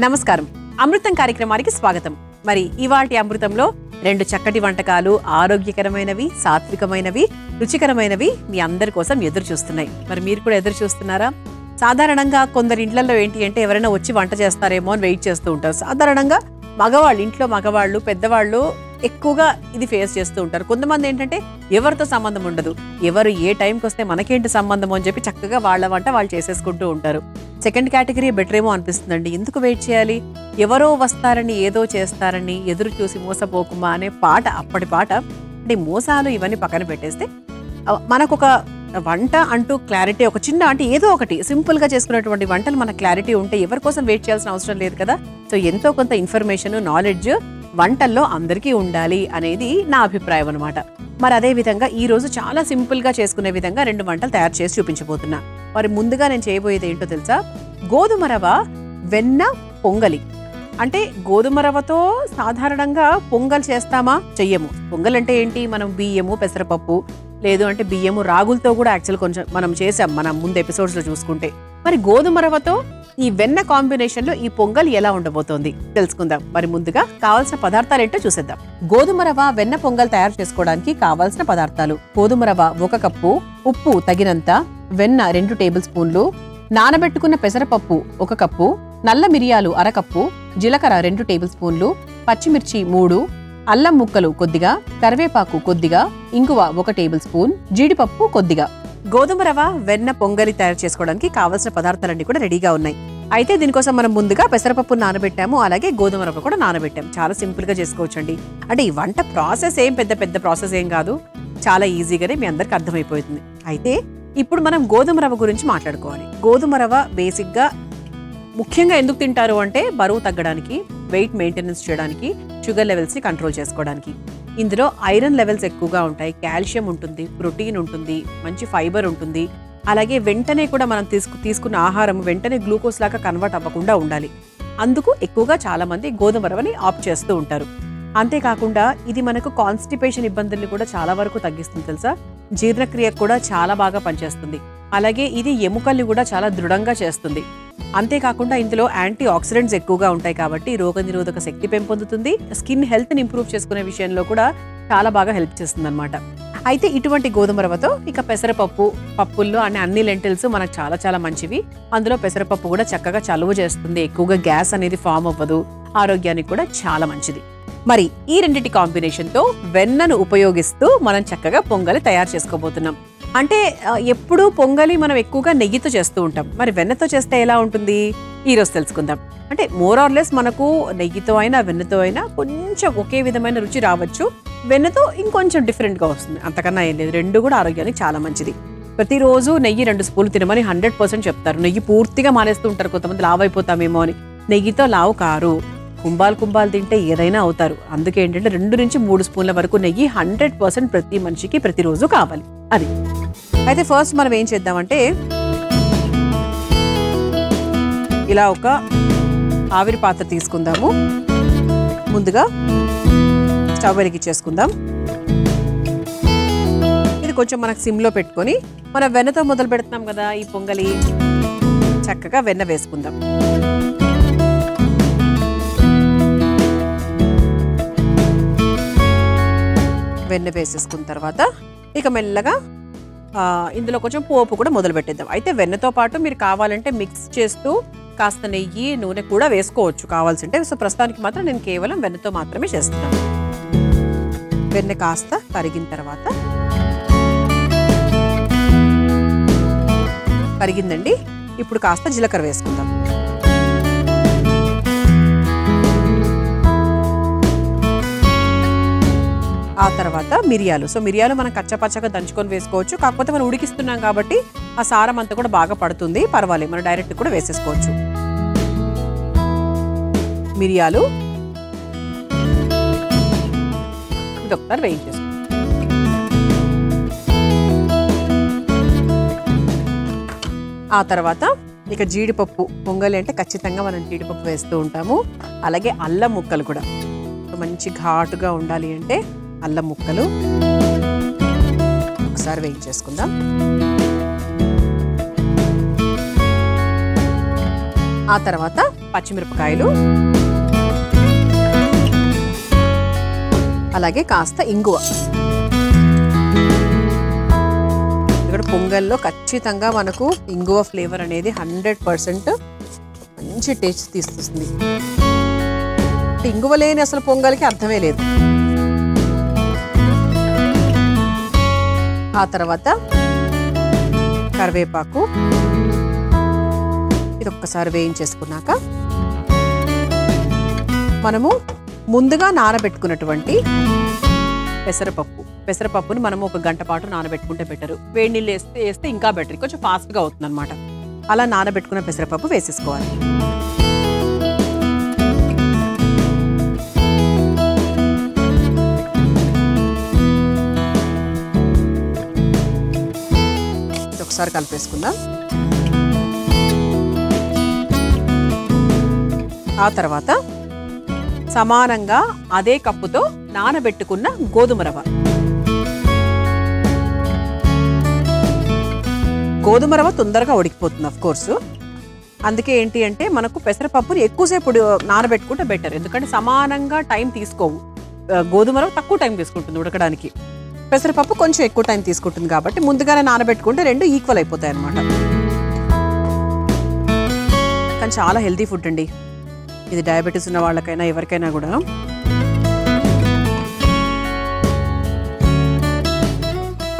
నమస్కారం. అమృతం కార్యక్రమానికి స్వాగతం. మరి ఇవాల్టి అమృతంలో రెండు చక్కటి వంటకాలు, ఆరోగ్యకరమైనవి, సాత్వికమైనవి, రుచికరమైనవి మీ అందరి కోసం ఎదురు చూస్తున్నాయి. మరి మీరు కూడా ఎదురు చూస్తున్నారా? సాధారణంగా కొందరి ఇంట్లలో ఏంటి అంటే ఎవరైనా వచ్చి వంట చేస్తారేమో అని వెయిట్ చేస్తూ ఉంటారు. సాధారణంగా ఇంట్లో మగవాళ్ళు, పెద్దవాళ్ళు ఎక్కువగా ఇది ఫేస్ చేస్తూ ఉంటారు. కొంతమంది ఏంటంటే ఎవరితో సంబంధం ఉండదు, ఎవరు ఏ టైంకి వస్తే మనకేంటి సంబంధం అని చెప్పి చక్కగా వాళ్ళ వంట వాళ్ళు చేసేసుకుంటూ ఉంటారు. సెకండ్ కేటగిరీ బెటర్ ఏమో అనిపిస్తుందండి. ఎందుకు వెయిట్ చేయాలి, ఎవరో వస్తారని ఏదో చేస్తారని ఎదురు చూసి మోసపోకుమా అనే పాట, అప్పటి పాట. అంటే మోసాలు ఇవన్నీ పక్కన పెట్టేస్తే మనకు ఒక వంట అంటూ క్లారిటీ, ఒక చిన్న అంటే ఏదో ఒకటి సింపుల్గా చేసుకునేటువంటి వంటలు మన క్లారిటీ ఉంటే ఎవరి కోసం వెయిట్ చేయాల్సిన అవసరం లేదు కదా. సో ఎంతో కొంత ఇన్ఫర్మేషన్, నాలెడ్జ్ వంటల్లో అందరికీ ఉండాలి అనేది నా అభిప్రాయం అనమాట. మరి అదే విధంగా ఈ రోజు చాలా సింపుల్గా చేసుకునే విధంగా రెండు వంటలు తయారు చేసి చూపించబోతున్నా. మరి ముందుగా నేను చేయబోయేది ఏంటో తెలుసా? గోధుమ రవ వెన్న పొంగలి. అంటే గోధుమ రవ్వతో సాధారణంగా పొంగల్ చేస్తామా? చెయ్యము. పొంగల్ అంటే ఏంటి? మనం బియ్యము, పెసరపప్పు, లేదు అంటే బియ్యము, రాగులతో కూడా యాక్చువల్ కొంచెం మనం చేసాం మనం ముందు ఎపిసోడ్స్ లో చూసుకుంటే. మరి గోధుమ రవ్వతో ఈ వెన్న కాంబినేషన్ లో ఈ పొంగల్ ఎలా ఉండబోతోంది తెలుసుకుందాం. మరి ముందుగా కావాల్సిన పదార్థాలు ఏంటో చూసేద్దాం. గోధుమ రవ్వ వెన్న పొంగల్ తయారు చేసుకోవడానికి కావాల్సిన పదార్థాలు: గోధుమ రవ్వ 1 కప్పు, ఉప్పు తగినంత, వెన్న 2 టేబుల్ స్పూన్లు, నానబెట్టుకున్న పెసరపప్పు 1 కప్పు, నల్ల మిరియాలు 1/2 కప్పు, జీలకర్ర 2 టేబుల్ స్పూన్లు, పచ్చిమిర్చి 3, అల్లం ముక్కలు కొద్దిగా, కరివేపాకు కొద్దిగా, ఇంగువ 1 టేబుల్ స్పూన్, జీడిపప్పు కొద్దిగా. గోధుమ రవ్వ వెన్న పొంగలి తయారు చేసుకోవడానికి కావాల్సిన పదార్థాలన్నీ కూడా రెడీగా ఉన్నాయి. అయితే దీనికోసం మనం ముందుగా పెసరపప్పు నానబెట్టాము, అలాగే గోధుమ రవ్వ కూడా నానబెట్టాము. చాలా సింపుల్ గా చేసుకోవచ్చండి. అంటే ఈ వంట ప్రాసెస్ ఏం పెద్ద ప్రాసెస్ ఏం కాదు, చాలా ఈజీగానే మీ అందరికి అర్థమైపోతుంది. అయితే ఇప్పుడు మనం గోధుమ రవ్వ గురించి మాట్లాడుకోవాలి. గోధుమ రవ్వ బేసిక్ గా ముఖ్యంగా ఎందుకు తింటారు అంటే బరువు తగ్గడానికి, వెయిట్ మెయింటెనెన్స్ చేయడానికి, షుగర్ లెవెల్స్ ని కంట్రోల్ చేసుకోవడానికి. ఇందులో ఐరన్ లెవెల్స్ ఎక్కువగా ఉంటాయి, కాల్షియం ఉంటుంది, ప్రోటీన్ ఉంటుంది, మంచి ఫైబర్ ఉంటుంది. అలాగే వెంటనే కూడా మనం తీసుకున్న ఆహారం వెంటనే గ్లూకోజ్ లాగా కన్వర్ట్ అవ్వకుండా ఉండాలి. అందుకు ఎక్కువగా చాలా మంది గోధుమ రవ్వని ఆప్ట్ చేస్తూ ఉంటారు. అంతేకాకుండా ఇది మనకు కాన్స్టిపేషన్ ఇబ్బందుల్ని కూడా చాలా వరకు తగ్గిస్తుంది తెలుసా. జీర్ణక్రియ కూడా చాలా బాగా పనిచేస్తుంది. అలాగే ఇది ఎముకల్ని కూడా చాలా దృఢంగా చేస్తుంది. అంతేకాకుండా ఇందులో యాంటీ ఆక్సిడెంట్స్ ఎక్కువగా ఉంటాయి కాబట్టి రోగనిరోధక శక్తి పెంపొందుతుంది. స్కిన్ హెల్త్ని ఇంప్రూవ్ చేసుకునే విషయంలో కూడా చాలా బాగా హెల్ప్ చేస్తుంది అనమాట. అయితే ఇటువంటి గోధుమ రవ్వతో ఇక పెసరపప్పు, పప్పుల్లో అన్ని లెంటిల్స్ మనకు చాలా చాలా మంచివి. అందులో పెసరపప్పు కూడా చక్కగా చలువ చేస్తుంది, ఎక్కువగా గ్యాస్ అనేది ఫామ్ అవ్వదు, ఆరోగ్యానికి కూడా చాలా మంచిది. మరి ఈ రెండింటి కాంబినేషన్తో వెన్నను ఉపయోగిస్తూ మనం చక్కగా పొంగలి తయారు చేసుకోబోతున్నాం. అంటే ఎప్పుడూ పొంగలి మనం ఎక్కువగా నెయ్యితో చేస్తూ ఉంటాం. మరి వెన్నతో చేస్తే ఎలా ఉంటుంది ఈరోజు తెలుసుకుందాం. అంటే మోర్ ఆర్ లెస్ మనకు నెయ్యితో అయినా వెన్నతో అయినా కొంచెం ఒకే విధమైన రుచి రావచ్చు, వెన్నతో ఇంకొంచెం డిఫరెంట్గా వస్తుంది, అంతకన్నా ఏం లేదు. రెండు కూడా ఆరోగ్యానికి చాలా మంచిది. ప్రతిరోజు నెయ్యి 2 స్పూన్లు తినమని 100% చెప్తారు. నెయ్యి పూర్తిగా మానేస్తూ ఉంటారు కొంతమంది, లావు అయిపోతామేమో అని. నెయ్యితో లావు కారు, కుంభాలు తింటే ఏదైనా అవుతారు. అందుకే ఏంటంటే 2 నుంచి 3 స్పూన్ల వరకు నెయ్యి 100% ప్రతి మనిషికి ప్రతిరోజు కావాలి. అది అయితే ఫస్ట్ మనం ఏం చేద్దామంటే ఇలా ఒక ఆవిరి పాత్ర తీసుకుందాము. ముందుగా స్టవ్ వెలిగించేసుకుందాం. ఇది కొంచెం మనకు సిమ్లో పెట్టుకొని మనం వెన్నతో మొదలు పెడుతున్నాం కదా ఈ పొంగలి. చక్కగా వెన్న వేసుకుందాం. వెన్న వేసేసుకున్న తర్వాత ఇక మెల్లగా ఇందులో కొంచెం పోపు కూడా మొదలు పెట్టేద్దాం. అయితే వెన్నతో పాటు మీరు కావాలంటే మిక్స్ చేస్తూ కాస్త నెయ్యి, నూనె కూడా వేసుకోవచ్చు కావాల్సింటే. సో ప్రస్తుతానికి మాత్రం నేను కేవలం వెన్నతో మాత్రమే చేస్తున్నాను. వెన్న కాస్త కరిగిన తర్వాత, కరిగిందండి, ఇప్పుడు కాస్త జీలకర్ర వేసుకుందాం. ఆ తర్వాత మిరియాలు. సో మిరియాలు మనం కచ్చపచ్చగా దంచుకొని వేసుకోవచ్చు, కాకపోతే మనం ఉడికిస్తున్నాం కాబట్టి ఆ సారం అంతా కూడా బాగా పడుతుంది, పర్వాలేదు, మనం డైరెక్ట్ కూడా వేసేసుకోవచ్చు. మిరియాలు ఒకసారి వేయించేసుకో. ఆ తర్వాత ఇక జీడిపప్పు. పొంగలి అంటే ఖచ్చితంగా మనం జీడిపప్పు వేస్తూ ఉంటాము. అలాగే అల్లం ముక్కలు కూడా మంచి ఘాటుగా ఉండాలి అంటే అల్లం ముక్కలు ఒకసారి వేయించేసుకుందాం. ఆ తర్వాత పచ్చిమిరపకాయలు, అలాగే కాస్త ఇంగువ. ఇక్కడ పొంగల్లో ఖచ్చితంగా మనకు ఇంగువ ఫ్లేవర్ అనేది 100% మంచి టేస్ట్ తీస్తుంది. ఇంగువ లేని అసలు పొంగల్కి అర్థమే లేదు. ఆ తర్వాత కరివేపాకు, ఇది ఒక్కసారి వేయించేసుకున్నాక మనము ముందుగా నానబెట్టుకున్నటువంటి పెసరపప్పుని మనము 1 గంట పాటు నానబెట్టుకుంటే బెటర్. వేడి నీళ్ళు వేస్తే ఇంకా బెటర్, కొంచెం ఫాస్ట్గా అవుతుంది అనమాట. అలా నానబెట్టుకున్న పెసరపప్పు వేసేసుకోవాలి. ఒకసారి కలిపేసుకుందాం. ఆ తర్వాత సమానంగా అదే కప్పుతో నానబెట్టుకున్న గోధుమ రవ్వ. గోధుమ రవ్వ తొందరగా ఉడికిపోతుంది ఆఫ్ కోర్సు. అందుకే ఏంటి అంటే మనకు పెసరపప్పుని ఎక్కువసేపు నానబెట్టుకుంటే బెటర్. ఎందుకంటే సమానంగా టైం తీసుకోవు. గోధుమ రవ్వ తక్కువ టైం తీసుకుంటుంది ఉడకడానికి, పెసరపప్పు కొంచెం ఎక్కువ టైం తీసుకుంటుంది. కాబట్టి ముందుగానే నానబెట్టుకుంటే 2 ఈక్వల్ అయిపోతాయి అన్నమాట. కానీ చాలా హెల్తీ ఫుడ్ అండి ఇది, డయాబెటీస్ ఉన్న వాళ్ళకైనా ఎవరికైనా కూడా.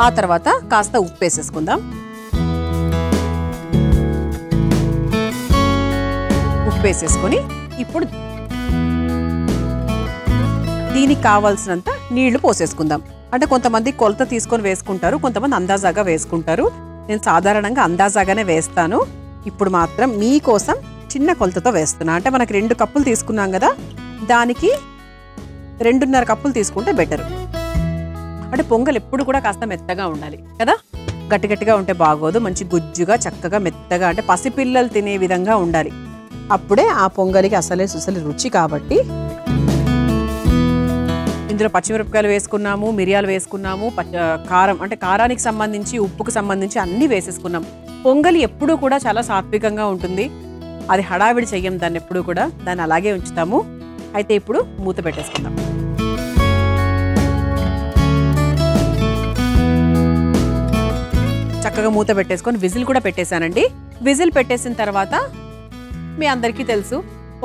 ఆ తర్వాత కాస్త ఉప్పు వేసేసుకుందాం. ఉప్పు వేసేసుకొని ఇప్పుడు దీనికి కావాల్సినంత నీళ్లు పోసేసుకుందాం. అంటే కొంతమంది కొలత తీసుకొని వేసుకుంటారు, కొంతమంది అందాజాగా వేసుకుంటారు. నేను సాధారణంగా అందాజాగానే వేస్తాను. ఇప్పుడు మాత్రం మీకోసం చిన్న కొలతతో వేస్తున్నా. అంటే మనకి 2 కప్పులు తీసుకున్నాం కదా, దానికి 2.5 కప్పులు తీసుకుంటే బెటర్. అంటే పొంగల్ ఎప్పుడు కూడా కాస్త మెత్తగా ఉండాలి కదా, గట్టిగా ఉంటే బాగోదు. మంచి గుజ్జుగా చక్కగా మెత్తగా, అంటే పసిపిల్లలు తినే విధంగా ఉండాలి. అప్పుడే ఆ పొంగలికి అసలే రుచి. కాబట్టి ఇందులో పచ్చిమిరపకాయలు వేసుకున్నాము, మిరియాలు వేసుకున్నాము, కారం అంటే కారానికి సంబంధించి, ఉప్పుకు సంబంధించి అన్నీ వేసేసుకున్నాం. పొంగలి ఎప్పుడూ కూడా చాలా సాత్వికంగా ఉంటుంది. అది హడావిడి చెయ్యం దాన్ని, ఎప్పుడు కూడా దాన్ని అలాగే ఉంచుతాము. అయితే ఇప్పుడు మూత పెట్టేసుకుందాం. చక్కగా మూత పెట్టేసుకొని విజిల్ కూడా పెట్టేశానండి. విజిల్ పెట్టేసిన తర్వాత మీ అందరికీ తెలుసు,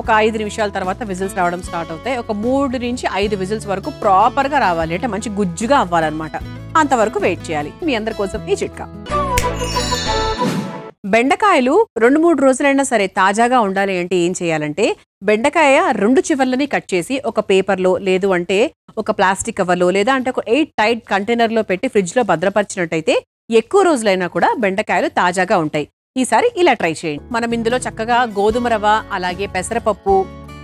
ఒక 5 నిమిషాల తర్వాత విజిల్స్ రావడం స్టార్ట్ అవుతాయి. ఒక 3 నుంచి 5 విజిల్స్ వరకు ప్రాపర్గా రావాలి, అంటే మంచి గుజ్జుగా అవ్వాలన్నమాట. అంతవరకు వెయిట్ చేయాలి. మీ అందరి కోసం ఈ చిట్కా. బెండకాయలు 2-3 రోజులైనా సరే తాజాగా ఉండాలి అంటే ఏం చేయాలంటే, బెండకాయ 2 చివర్లని కట్ చేసి ఒక పేపర్లో, లేదు అంటే ఒక ప్లాస్టిక్ కవర్లో, లేదా అంటే ఒక 8 టైట్ కంటైనర్లో పెట్టి ఫ్రిడ్జ్లో భద్రపరిచినట్టయితే ఎక్కువ రోజులైనా కూడా బెండకాయలు తాజాగా ఉంటాయి. ఈసారి ఇలా ట్రై చేయండి. మనం ఇందులో చక్కగా గోధుమ రవ్వ, అలాగే పెసరపప్పు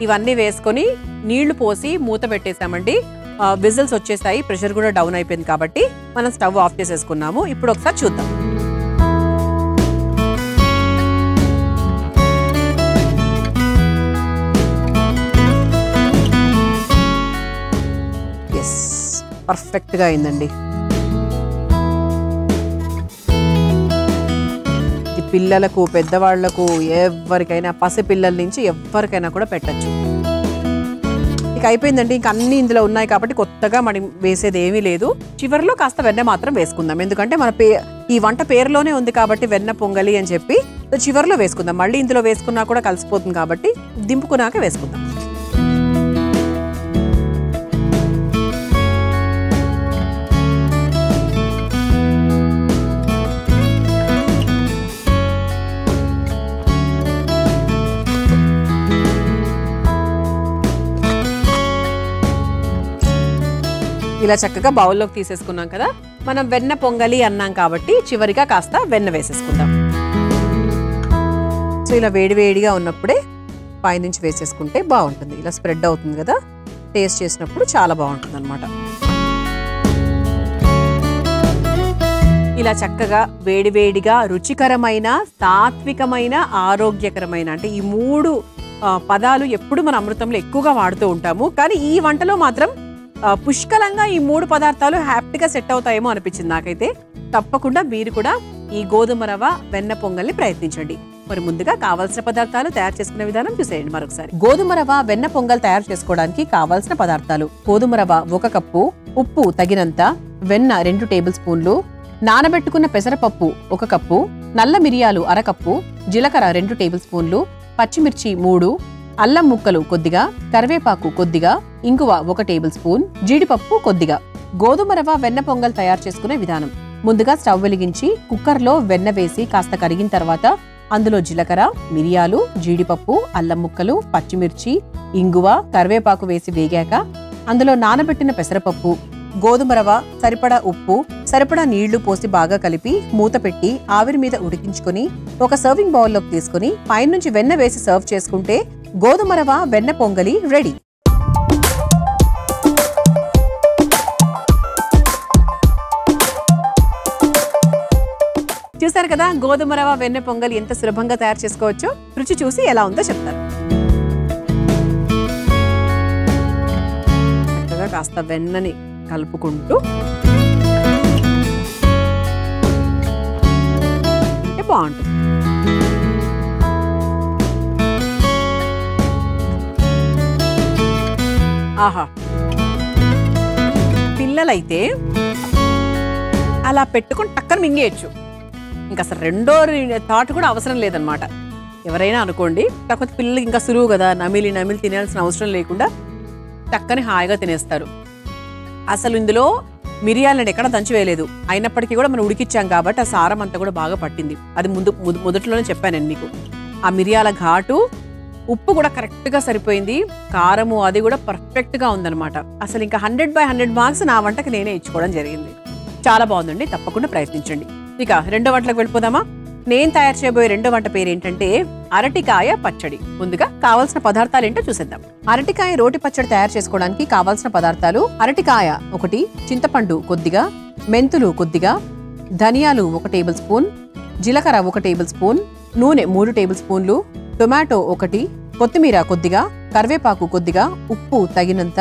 ఇవన్నీ వేసుకొని నీళ్లు పోసి మూత పెట్టేసామండి. విజిల్స్ వచ్చేసాయి, ప్రెషర్ కూడా డౌన్ అయిపోయింది. కాబట్టి మనం స్టవ్ ఆఫ్ చేసేసుకున్నాము. ఇప్పుడు ఒకసారి చూద్దాం. ఎస్, పర్ఫెక్ట్గా అయిందండి. పిల్లలకు, పెద్దవాళ్లకు, ఎవరికైనా, పసిపిల్లల నుంచి ఎవరికైనా కూడా పెట్టచ్చు. ఇక అయిపోయిందండి. ఇంక అన్ని ఇందులో ఉన్నాయి కాబట్టి కొత్తగా మనం వేసేది ఏమీ లేదు. చివరిలో కాస్త వెన్న మాత్రం వేసుకుందాం. ఎందుకంటే మన ఈ వంట పేరులోనే ఉంది కాబట్టి వెన్న పొంగలి అని చెప్పి చివరిలో వేసుకుందాం. మళ్ళీ ఇందులో వేసుకున్నా కూడా కలిసిపోతుంది కాబట్టి దింపుకున్నాక వేసుకుందాం. ఇలా చక్కగా బౌల్లోకి తీసేసుకున్నాం కదా. మనం వెన్న పొంగలి అన్నాం కాబట్టి చివరిగా కాస్త వెన్న వేసేసుకుందాం. సో ఇలా వేడివేడిగా ఉన్నప్పుడే పైనుంచి వేసేసుకుంటే బాగుంటుంది. ఇలా స్ప్రెడ్ అవుతుంది కదా, టేస్ట్ చేసినప్పుడు చాలా బాగుంటుంది అన్నమాట. ఇలా చక్కగా వేడివేడిగా రుచికరమైన, సాత్వికమైన, ఆరోగ్యకరమైన, అంటే ఈ 3 పదాలు ఎప్పుడు మన అమృతంలో ఎక్కువగా వాడుతూ ఉంటాము. కానీ ఈ వంటలో మాత్రం పుష్కలంగా ఈ 3 పదార్థాలు హ్యాపీగా సెట్ అవుతాయేమో అనిపించింది నాకైతే. తప్పకుండా మీరు కూడా ఈ గోధుమ రవ్వ వెన్న పొంగల్ని ప్రయత్నించండి. మరి ముందుగా కావాల్సిన పదార్థాలు తయారు చేసుకునే విధానం చూసేయండి మరొకసారి. గోధుమ రవ్వ వెన్న పొంగల్ తయారు చేసుకోవడానికి కావాల్సిన పదార్థాలు: గోధుమ రవ్వ 1 కప్పు, ఉప్పు తగినంత, వెన్న 2 టేబుల్ స్పూన్లు, నానబెట్టుకున్న పెసరపప్పు 1 కప్పు, నల్ల మిరియాలు 1/2 కప్పు, జీలకర్ర 2 టేబుల్ స్పూన్లు, పచ్చిమిర్చి 3, అల్లం ముక్కలు కొద్దిగా, కరివేపాకు కొద్దిగా, ఇంగువ 1 టేబుల్ స్పూన్, జీడిపప్పు కొద్దిగా. గోధుమ రవ్వ వెన్న పొంగల్ తయారు చేసుకునే విధానం: ముందుగా స్టవ్ వెలిగించి కుక్కర్లో వెన్న వేసి కాస్త కరిగిన తర్వాత అందులో జీలకర్ర, మిరియాలు, జీడిపప్పు, అల్లం ముక్కలు, పచ్చిమిర్చి, ఇంగువ, కరివేపాకు వేసి వేగాక అందులో నానబెట్టిన పెసరపప్పు, గోధుమ రవ్వ, సరిపడా ఉప్పు, సరిపడా నీళ్లు పోసి బాగా కలిపి మూత పెట్టి ఆవిరి మీద ఉడికించుకొని ఒక సర్వింగ్ బౌల్లోకి తీసుకుని పైనుంచి వెన్న వేసి సర్వ్ చేసుకుంటే గోధుమ రవ్వ వెన్న పొంగలి రెడీ. చూసారు కదా, గోధుమ రవ్వ వెన్న పొంగలి ఎంత సులభంగా తయారు చేసుకోవచ్చో. రుచి చూసి ఎలా ఉందో చెప్తారు. చక్కగా కాస్త వెన్నని కలుపుకుంటూ బాగుంటుంది. ఆహా, పిల్లలైతే అలా పెట్టుకుని టక్కన మింగేయచ్చు. ఇంకా అసలు రెండో థాట్ కూడా అవసరం లేదనమాట. ఎవరైనా అనుకోండి, కాకపోతే పిల్లలకి ఇంకా సులువు కదా, నమిలి నమిలి తినాల్సిన అవసరం లేకుండా టక్కని హాయిగా తినేస్తారు. అసలు ఇందులో మిరియాలను ఎక్కడ దంచివేయలేదు, అయినప్పటికీ కూడా మనం ఉడికిచ్చాం కాబట్టి ఆ సారం అంతా కూడా బాగా పట్టింది. అది మొదట్లోనే చెప్పాను నేను మీకు. ఆ మిరియాల ఘాటు, ఉప్పు కూడా కరెక్ట్గా సరిపోయింది, కారము అది కూడా పర్ఫెక్ట్గా ఉందన్నమాట. అసలు ఇంకా 100/100 మార్క్స్ నా వంటకి నేనే ఇచ్చుకోవడం జరిగింది. చాలా బాగుందండి, తప్పకుండా ప్రయత్నించండి. ఇక రెండో వంటలకు వెళ్ళిపోదామా? నేను తయారు చేయబోయే రెండో వంట పేరు ఏంటంటే అరటికాయ పచ్చడి. ముందుగా కావాల్సిన పదార్థాలు ఏంటో చూసేద్దాం. అరటికాయ రోటి పచ్చడి తయారు చేసుకోవడానికి కావాల్సిన పదార్థాలు: అరటికాయ 1, చింతపండు కొద్దిగా, మెంతులు కొద్దిగా, ధనియాలు 1 టేబుల్ స్పూన్, జీలకర్ర 1 టేబుల్ స్పూన్, నూనె 3 టేబుల్ స్పూన్లు, టొమాటో 1, కొత్తిమీర కొద్దిగా, కరివేపాకు కొద్దిగా, ఉప్పు తగినంత,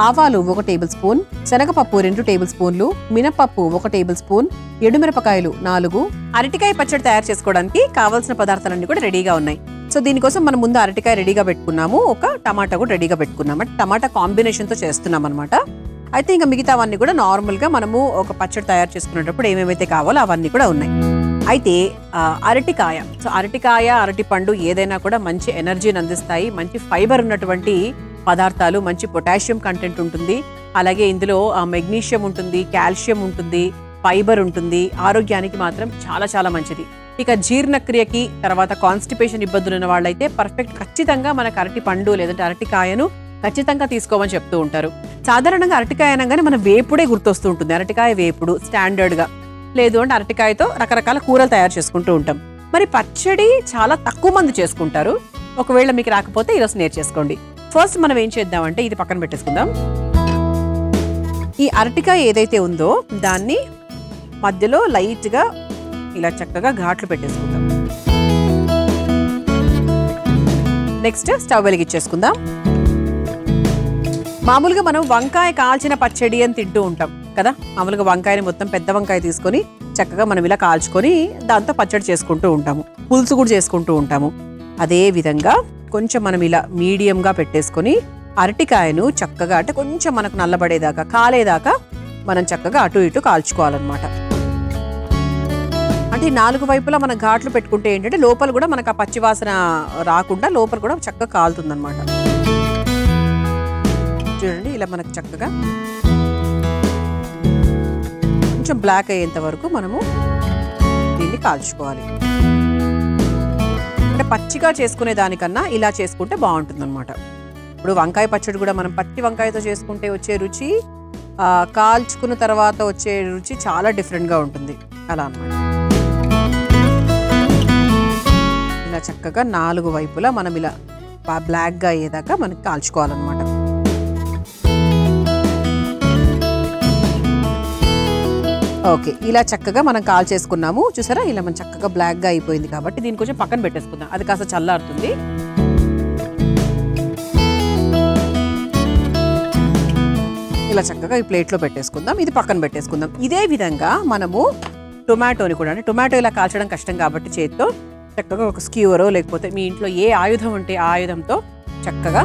ఆవాలు 1 టేబుల్ స్పూన్, శనగపప్పు 2 టేబుల్ స్పూన్లు, మినపప్పు 1 టేబుల్ స్పూన్, ఎండుమిరపకాయలు 4. అరటికాయ పచ్చడి తయారు చేసుకోవడానికి కావాల్సిన పదార్థాలన్నీ కూడా రెడీగా ఉన్నాయి. సో దీనికోసం మనం ముందు అరటికాయ రెడీగా పెట్టుకున్నాము, ఒక టమాటా కూడా రెడీగా పెట్టుకున్నాము. అంటే టమాటా కాంబినేషన్తో చేస్తున్నాం అనమాట. అయితే ఇంకా మిగతావన్నీ కూడా నార్మల్గా మనము ఒక పచ్చడి తయారు చేసుకునేటప్పుడు ఏమేమైతే కావాలో అవన్నీ కూడా ఉన్నాయి. అయితే అరటికాయ, సో అరటికాయ, అరటిపండు ఏదైనా కూడా మంచి ఎనర్జీని అందిస్తాయి. మంచి ఫైబర్ ఉన్నటువంటి పదార్థాలు, మంచి పొటాషియం కంటెంట్ ఉంటుంది. అలాగే ఇందులో మెగ్నీషియం ఉంటుంది, కాల్షియం ఉంటుంది, ఫైబర్ ఉంటుంది. ఆరోగ్యానికి మాత్రం చాలా చాలా మంచిది. ఇక జీర్ణక్రియకి, తర్వాత కాన్స్టిపేషన్ ఇబ్బందులు ఉన్న వాళ్ళైతే పర్ఫెక్ట్, ఖచ్చితంగా మనకు అరటి పండు లేదంటే అరటికాయను ఖచ్చితంగా తీసుకోమని చెప్తూ ఉంటారు. సాధారణంగా అరటికాయ అనగానే మన వేపుడే గుర్తొస్తూ ఉంటుంది. అరటికాయ వేపుడు స్టాండర్డ్గా, లేదు అంటే అరటికాయతో రకరకాల కూరలు తయారు చేసుకుంటూ ఉంటాం. మరి పచ్చడి చాలా తక్కువ మంది చేసుకుంటారు. ఒకవేళ మీకు రాకపోతే ఈరోజు నేర్చేసుకోండి. ఫస్ట్ మనం ఏం చేద్దామంటే ఇది పక్కన పెట్టేసుకుందాం. ఈ అరటికాయ ఏదైతే ఉందో దాన్ని మధ్యలో లైట్గా ఇలా చక్కగా ఘాట్లు పెట్టేసుకుందాం. నెక్స్ట్ స్టవ్ వెలిగించేసుకుందాం. మామూలుగా మనం వంకాయ కాల్చిన పచ్చడి అని తింటూ ఉంటాం కదా. మామూలుగా వంకాయని మొత్తం పెద్ద వంకాయ తీసుకొని చక్కగా మనం ఇలా కాల్చుకొని దాంతో పచ్చడి చేసుకుంటూ ఉంటాము, పులుసు కూడా చేసుకుంటూ ఉంటాము. అదే విధంగా కొంచెం మనం ఇలా మీడియంగా పెట్టేసుకొని అరటికాయను చక్కగా, అంటే కొంచెం మనకు నల్లబడేదాకా, కాలేదాకా మనం చక్కగా అటు ఇటు కాల్చుకోవాలన్నమాట. అంటే 4 వైపులా మనం ఘాట్లు పెట్టుకుంటే ఏంటంటే లోపల కూడా మనకు ఆ పచ్చివాసన రాకుండా లోపల కూడా చక్కగా కాలుతుందన్నమాట. చూడండి, ఇలా మనకు చక్కగా కొంచెం బ్లాక్ అయ్యేంత వరకు మనము దీన్ని కాల్చుకోవాలి. అంటే పచ్చిగా చేసుకునే దానికన్నా ఇలా చేసుకుంటే బాగుంటుంది అనమాట. ఇప్పుడు వంకాయ పచ్చడి కూడా మనం పచ్చి వంకాయతో చేసుకుంటే వచ్చే రుచి, కాల్చుకున్న తర్వాత వచ్చే రుచి చాలా డిఫరెంట్గా ఉంటుంది. అలా అన్నమాట. ఇలా చక్కగా 4 వైపులా మనం ఇలా బ్లాక్గా అయ్యేదాకా మనకి కాల్చుకోవాలన్నమాట. ఓకే, ఇలా చక్కగా మనం కాల్చేసుకున్నాము. చూసారా, ఇలా మనం చక్కగా బ్లాక్గా అయిపోయింది కాబట్టి దీన్ని కొంచెం పక్కన పెట్టేసుకుందాం. అది కాస్త చల్లారుతుంది. ఇలా చక్కగా ఈ ప్లేట్లో పెట్టేసుకుందాం. ఇది పక్కన పెట్టేసుకుందాం. ఇదే విధంగా మనము టొమాటోని కూడా, అంటే టొమాటో ఇలా కాల్చడం కష్టం కాబట్టి చేత్తో చక్కగా ఒక స్క్యూవరో లేకపోతే మీ ఇంట్లో ఏ ఆయుధం ఉంటే ఆ ఆయుధంతో చక్కగా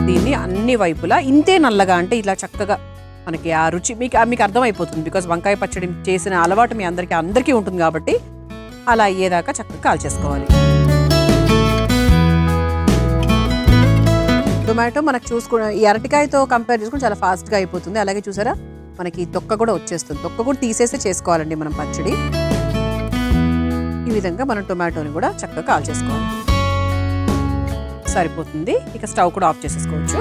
దీన్ని అన్ని వైపులా ఇంతే నల్లగా అంటే ఇలా చక్కగా మనకి ఆ రుచి మీకు అర్థమైపోతుంది. బికాజ్ వంకాయ పచ్చడి చేసిన అలవాటు మీ అందరికీ ఉంటుంది కాబట్టి అలా అయ్యేదాకా చక్కగా కాల్చేసుకోవాలి. టొమాటో మనకు చూసుకున్న ఈ అరటికాయతో కంపేర్ చేసుకుని చాలా ఫాస్ట్గా అయిపోతుంది. అలాగే చూసారా మనకి తొక్క కూడా వచ్చేస్తుంది. తొక్క కూడా తీసేస్తే చేసుకోవాలండి మనం పచ్చడి. ఈ విధంగా మనం టొమాటోని కూడా చక్కగా కాల్చేసుకోవాలి. సరిపోతుంది. ఇక స్టవ్ కూడా ఆఫ్ చేసేసుకోవచ్చు.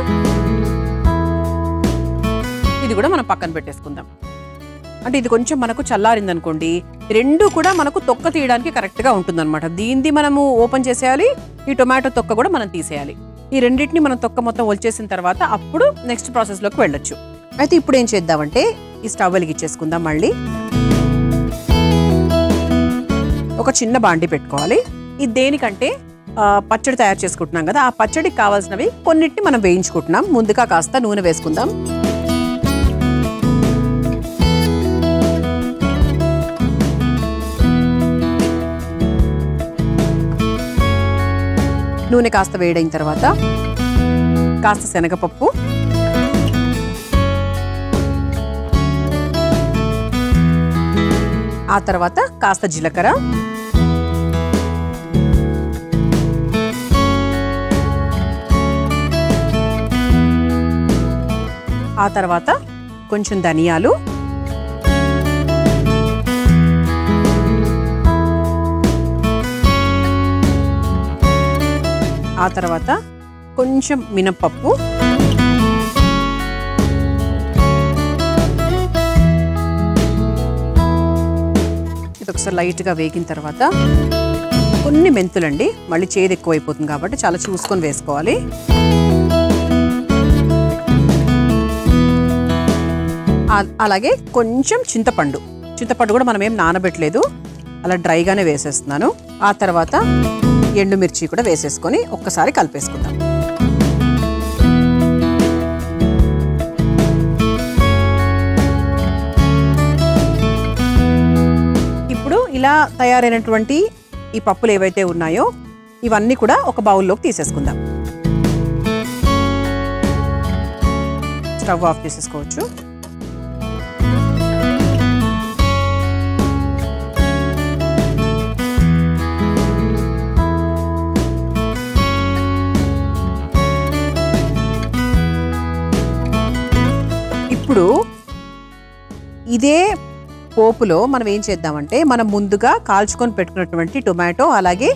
ఇది కూడా మనం పక్కన పెట్టేసుకుందాం. అంటే ఇది కొంచెం మనకు చల్లారింది అనుకోండి, రెండు కూడా మనకు తొక్క తీయడానికి కరెక్ట్గా ఉంటుంది అనమాట. దీన్ని మనము ఓపెన్ చేసేయాలి, ఈ టొమాటో తొక్క కూడా మనం తీసేయాలి. ఈ రెండింటిని మనం తొక్క మొత్తం వచ్చేసిన తర్వాత అప్పుడు నెక్స్ట్ ప్రాసెస్లోకి వెళ్ళొచ్చు. అయితే ఇప్పుడు ఏం చేద్దామంటే ఈ స్టవ్ వెలిగించేసుకుందాం. మళ్ళీ ఒక చిన్న బాండి పెట్టుకోవాలి. ఇది దేనికంటే పచ్చడి తయారు చేసుకుంటున్నాం కదా, ఆ పచ్చడికి కావాల్సినవి కొన్నిటిని మనం వేయించుకుంటున్నాం. ముందుగా కాస్త నూనె వేసుకుందాం. నూనె కాస్త వేడైన తర్వాత కాస్త శనగపప్పు, ఆ తర్వాత కాస్త జీలకర్ర, ఆ తర్వాత కొంచెం ధనియాలు, ఆ తర్వాత కొంచెం మినప్పప్పు, ఇది ఒకసారి లైట్గా వేగిన తర్వాత కొన్ని మెంతులండి. మళ్ళీ చేదు ఎక్కువైపోతుంది కాబట్టి చాలా చూసుకొని వేసుకోవాలి. అలాగే కొంచెం చింతపండు కూడా మనం ఏం నానబెట్టలేదు, అలా డ్రైగానే వేసేస్తున్నాను. ఆ తర్వాత ఎండుమిర్చి కూడా వేసేసుకొని ఒక్కసారి కలిపేసుకుందాం. ఇప్పుడు ఇలా తయారైనటువంటి ఈ పప్పులు ఏవైతే ఉన్నాయో ఇవన్నీ కూడా ఒక బౌల్లోకి తీసేసుకుందాం. స్టవ్ ఆఫ్ చేసేసుకోవచ్చు. ఇప్పుడు ఇదే పోపులో మనం ఏం చేద్దామంటే మనం ముందుగా కాల్చుకొని పెట్టుకున్నటువంటి టొమాటో అలాగే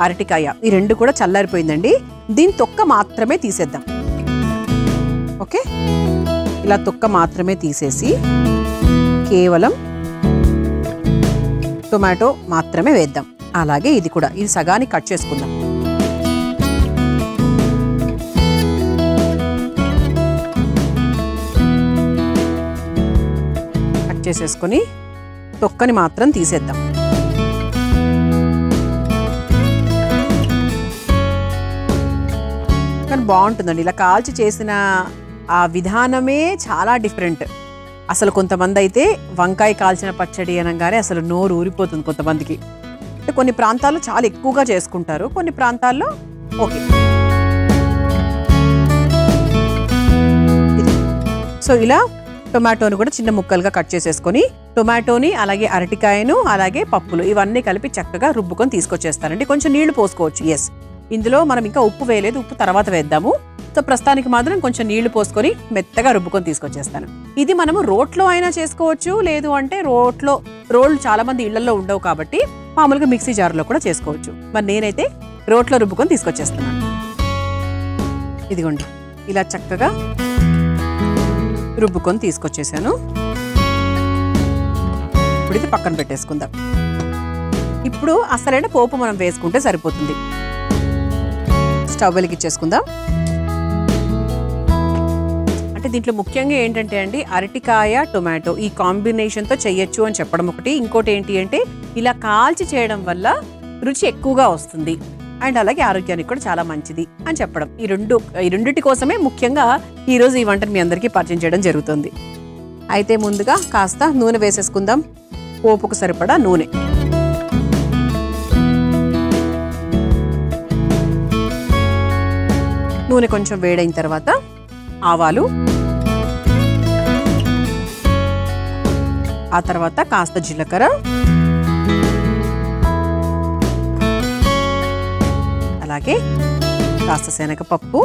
అరటికాయ ఈ రెండు కూడా చల్లారిపోయిందండి. దీని తొక్క మాత్రమే తీసేద్దాం. ఓకే, ఇలా తొక్క మాత్రమే తీసేసి కేవలం టొమాటో మాత్రమే వేద్దాం. అలాగే ఇది కూడా ఇది సగానికి కట్ చేసుకుందాం. చేసేసుకొని తొక్కని మాత్రం తీసేద్దాం. కానీ బాగుంటుందండి ఇలా కాల్చి చేసిన ఆ విధానమే చాలా డిఫరెంట్. అసలు కొంతమంది అయితే వంకాయ కాల్చిన పచ్చడి అనగానే అసలు నోరు ఊరిపోతుంది కొంతమందికి. అంటే కొన్ని ప్రాంతాల్లో చాలా ఎక్కువగా చేసుకుంటారు, కొన్ని ప్రాంతాల్లో ఓకే. సో ఇలా టొమాటోని కూడా చిన్న ముక్కలుగా కట్ చేసేసుకొని టొమాటోని అలాగే అరటికాయను అలాగే పప్పులు ఇవన్నీ కలిపి చక్కగా రుబ్బుకొని తీసుకొచ్చేస్తానండి. కొంచెం నీళ్లు పోసుకోవచ్చు. ఎస్, ఇందులో మనం ఇంకా ఉప్పు వేయలేదు, ఉప్పు తర్వాత వేద్దాము. సో ప్రస్తుతానికి మాత్రం కొంచెం నీళ్లు పోసుకొని మెత్తగా రుబ్బుకొని తీసుకొచ్చేస్తాను. ఇది మనము రోట్లో అయినా చేసుకోవచ్చు, లేదు అంటే రోళ్ళు చాలా మంది ఇళ్లలో ఉండవు కాబట్టి మామూలుగా మిక్సీ జార్లో కూడా చేసుకోవచ్చు. మరి నేనైతే రోట్లో రుబ్బుకొని తీసుకొచ్చేస్తున్నాను. ఇదిగోండి ఇలా చక్కగా రుబ్బుకొని తీసుకొచ్చేసాను. ఇప్పుడు ఇది పక్కన పెట్టేసుకుందాం. ఇప్పుడు అసలైన పోపు మనం వేసుకుంటే సరిపోతుంది. స్టవ్ వెలిగించేసుకుందాం. అంటే దీంట్లో ముఖ్యంగా ఏంటంటే అండి అరటికాయ టొమాటో ఈ కాంబినేషన్తో చేయొచ్చు అని చెప్పడం ఒకటి. ఇంకోటి ఏంటి అంటే ఇలా కాల్చి చేయడం వల్ల రుచి ఎక్కువగా వస్తుంది అండ్ అలాగే ఆరోగ్యానికి కూడా చాలా మంచిది అని చెప్పడం. ఈ రెండింటి కోసమే ముఖ్యంగా ఈరోజు ఈ వంటను మీ అందరికీ పరిచయం చేయడం జరుగుతుంది. అయితే ముందుగా కాస్త నూనె వేసేసుకుందాం. పోపుకు సరిపడా నూనె. నూనె కొంచెం వేడైన తర్వాత ఆవాలు, ఆ తర్వాత కాస్త జీలకర్ర, అలాగే కాస్త శనగపప్పు,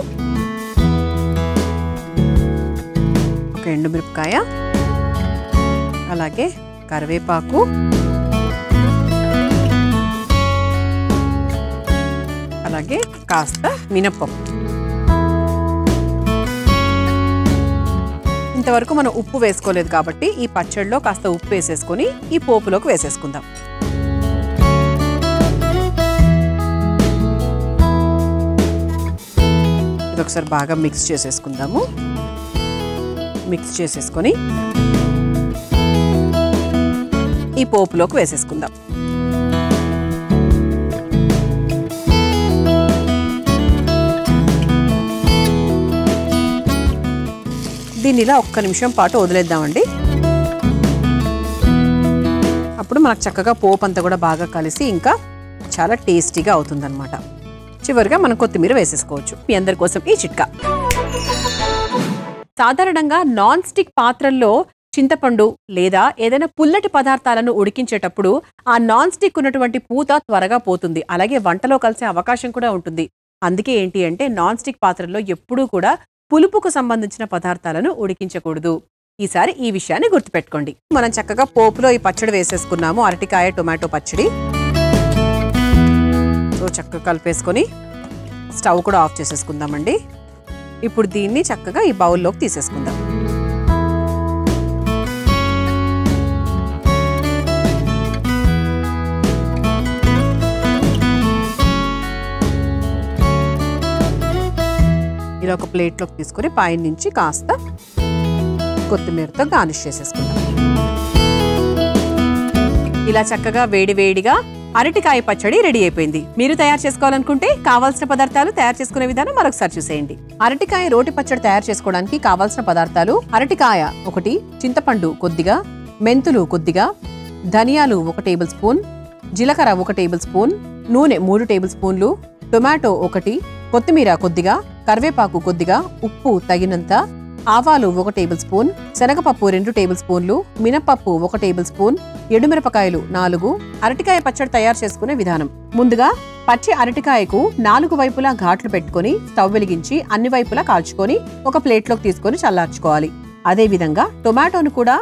ఒక ఎండుమిరపకాయ, అలాగే కరివేపాకు, అలాగే కాస్త మినప్పప్పు. ఇంతవరకు మనం ఉప్పు వేసుకోలేదు కాబట్టి ఈ పచ్చడిలో కాస్త ఉప్పు వేసేసుకొని ఈ పోపులోకి వేసేసుకుందాం. ఇది ఒకసారి బాగా మిక్స్ చేసేసుకుందాము. మిక్స్ చేసేసుకొని ఈ పోపులోకి వేసేసుకుందాం. దీన్ని ఇలా ఒక్క నిమిషం పాటు వదిలేద్దామండి. అప్పుడు మనకు చక్కగా పోపు అంతా కూడా బాగా కలిసి ఇంకా చాలా టేస్టీగా అవుతుందన్నమాట. చివరిగా మనం కొత్తిమీర వేసేసుకోవచ్చు. మీ అందరి కోసం ఈ చిట్కా. సాధారణంగా నాన్ స్టిక్ పాత్రల్లో చింతపండు లేదా ఏదైనా పుల్లటి పదార్థాలను ఉడికించేటప్పుడు ఆ నాన్ స్టిక్ ఉన్నటువంటి పూత త్వరగా పోతుంది, అలాగే వంటలో కలిసే అవకాశం కూడా ఉంటుంది. అందుకే ఏంటి అంటే నాన్ స్టిక్ పాత్రల్లో ఎప్పుడూ కూడా పులుపుకు సంబంధించిన పదార్థాలను ఉడికించకూడదు. ఈసారి ఈ విషయాన్ని గుర్తుపెట్టుకోండి. మనం చక్కగా పోపులో ఈ పచ్చడి వేసేసుకున్నాము, అరటికాయ టొమాటో పచ్చడి. సో చక్కగా కలిపేసుకొని స్టవ్ కూడా ఆఫ్ చేసేసుకుందామండి. ఇప్పుడు దీన్ని చక్కగా ఈ బౌల్లోకి తీసేసుకుందాం. ఇలా ఒక ప్లేట్లోకి తీసుకొని పైన నుంచి కాస్త కొత్తిమీరతో గార్నిష్ చేసేసుకుందాం. ఇలా చక్కగా వేడివేడిగా అరటికాయ పచ్చడి రెడీ అయిపోయింది. మీరు తయారు చేసుకోవాలనుకుంటే కావాల్సిన పదార్థాలు తయారు చేసుకునే విధానం మరొకసారి చూసేయండి. అరటికాయ రోటి పచ్చడి తయారు చేసుకోవడానికి కావాల్సిన పదార్థాలు: అరటికాయ 1, చింతపండు కొద్దిగా, మెంతులు కొద్దిగా, ధనియాలు 1 టేబుల్ స్పూన్, జీలకర్ర 1 టేబుల్ స్పూన్, నూనె 3 టేబుల్ స్పూన్లు, టొమాటో 1, కొత్తిమీర కొద్దిగా, కరివేపాకు కొద్దిగా, ఉప్పు తగినంత, ఆవాలు 1 టేబుల్ స్పూన్, శనగపప్పు 2 టేబుల్ స్పూన్లు, మినపప్పు 1 టేబుల్ స్పూన్, ఎండుమిరపకాయలు 4. అరటికాయ పచ్చడి తయారు చేసుకునే విధానం: ముందుగా పచ్చి అరటికాయకు 4 వైపులా ఘాట్లు పెట్టుకుని స్టవ్ వెలిగించి అన్ని వైపులా కాల్చుకొని ఒక ప్లేట్లోకి తీసుకొని చల్లార్చుకోవాలి. అదే విధంగా టొమాటోను కూడా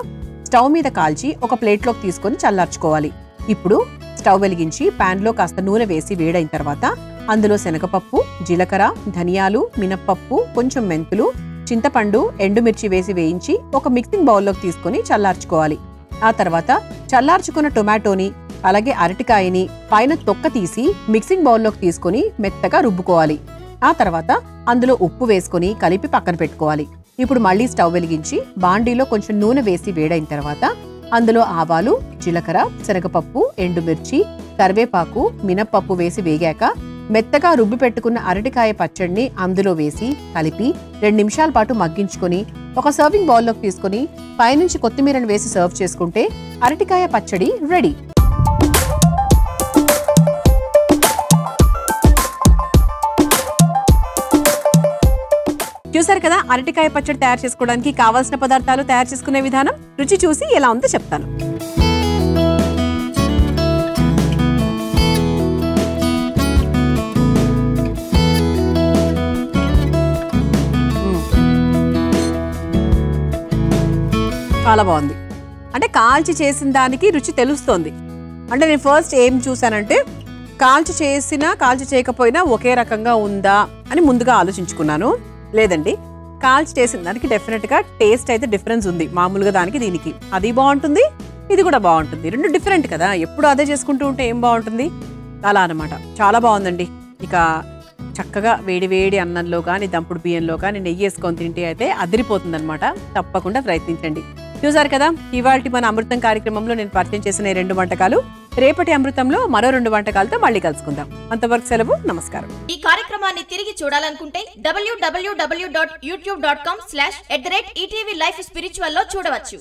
స్టవ్ మీద కాల్చి ఒక ప్లేట్లోకి తీసుకొని చల్లార్చుకోవాలి. ఇప్పుడు స్టవ్ వెలిగించి ప్యాన్లో కాస్త నూనె వేసి వేడైన తర్వాత అందులో శనగపప్పు, జీలకర్ర, ధనియాలు, మినప్పప్పు, కొంచెం మెంతులు, చింతపండు, ఎండుమిర్చి వేసి వేయించి ఒక మిక్సింగ్ బౌల్లోకి తీసుకొని చల్లార్చుకోవాలి. ఆ తర్వాత చల్లార్చుకున్న టొమాటోని అలాగే అరటికాయని పైన తొక్క తీసి మిక్సింగ్ బౌల్లోకి తీసుకొని మెత్తగా రుబ్బుకోవాలి. ఆ తర్వాత అందులో ఉప్పు వేసుకొని కలిపి పక్కన పెట్టుకోవాలి. ఇప్పుడు మళ్ళీ స్టవ్ వెలిగించి బాండీలో కొంచెం నూనె వేసి వేడైన తర్వాత అందులో ఆవాలు, జీలకర్ర, శనగపప్పు, ఎండుమిర్చి, కరివేపాకు, మినప్పప్పు వేసి వేగాక మెత్తగా రుబ్బి పెట్టుకున్న అరటికాయ పచ్చడిని అందులో వేసి కలిపి 2 నిమిషాల పాటు మగ్గించుకొని ఒక సర్వింగ్ బౌల్లోకి తీసుకొని పైనుంచి కొత్తిమీరను వేసి సర్వ్ చేసుకుంటే అరటికాయ పచ్చడి రెడీ. చూసారు కదా, అరటికాయ పచ్చడి తయారు చేసుకోవడానికి కావాల్సిన పదార్థాలు, తయారు చేసుకునే విధానం. రుచి చూసి ఎలా ఉందో చెప్తాను. చాలా బాగుంది. అంటే కాల్చి చేసిన దానికి రుచి తెలుస్తోంది. అంటే నేను ఫస్ట్ ఏం చూసానంటే కాల్చి చేసినా కాల్చి చేయకపోయినా ఒకే రకంగా ఉందా అని ముందుగా ఆలోచించుకున్నాను. లేదండి, కాల్చి చేసిన దానికి డెఫినెట్గా టేస్ట్ అయితే డిఫరెన్స్ ఉంది. మామూలుగా దానికి దీనికి అది బాగుంటుంది, ఇది కూడా బాగుంటుంది. రెండు డిఫరెంట్ కదా, ఎప్పుడు అదే చేసుకుంటూ ఉంటే ఏం బాగుంటుంది, అలా అనమాట. చాలా బాగుందండి. ఇక చక్కగా వేడి వేడి అన్నంలో కానీ దంపుడు బియ్యంలో కానీ నెయ్యి వేసుకొని తింటే అయితే అదిరిపోతుంది అనమాట. తప్పకుండా ప్రయత్నించండి. చూసారు కదా, ఇవాల్టి మన అమృతం కార్యక్రమంలో నేను పరిచయం చేసిన 2 వంటకాలు. రేపటి అమృతంలో మరో 2 వంటకాలతో మళ్ళీ కలుసుకుందాం. అంతవరకు సెలవు, నమస్కారం. ఈ కార్యక్రమాన్ని తిరిగి చూడాలనుకుంటే www.youtube.com/ETV Life Spiritual లో చూడవచ్చు.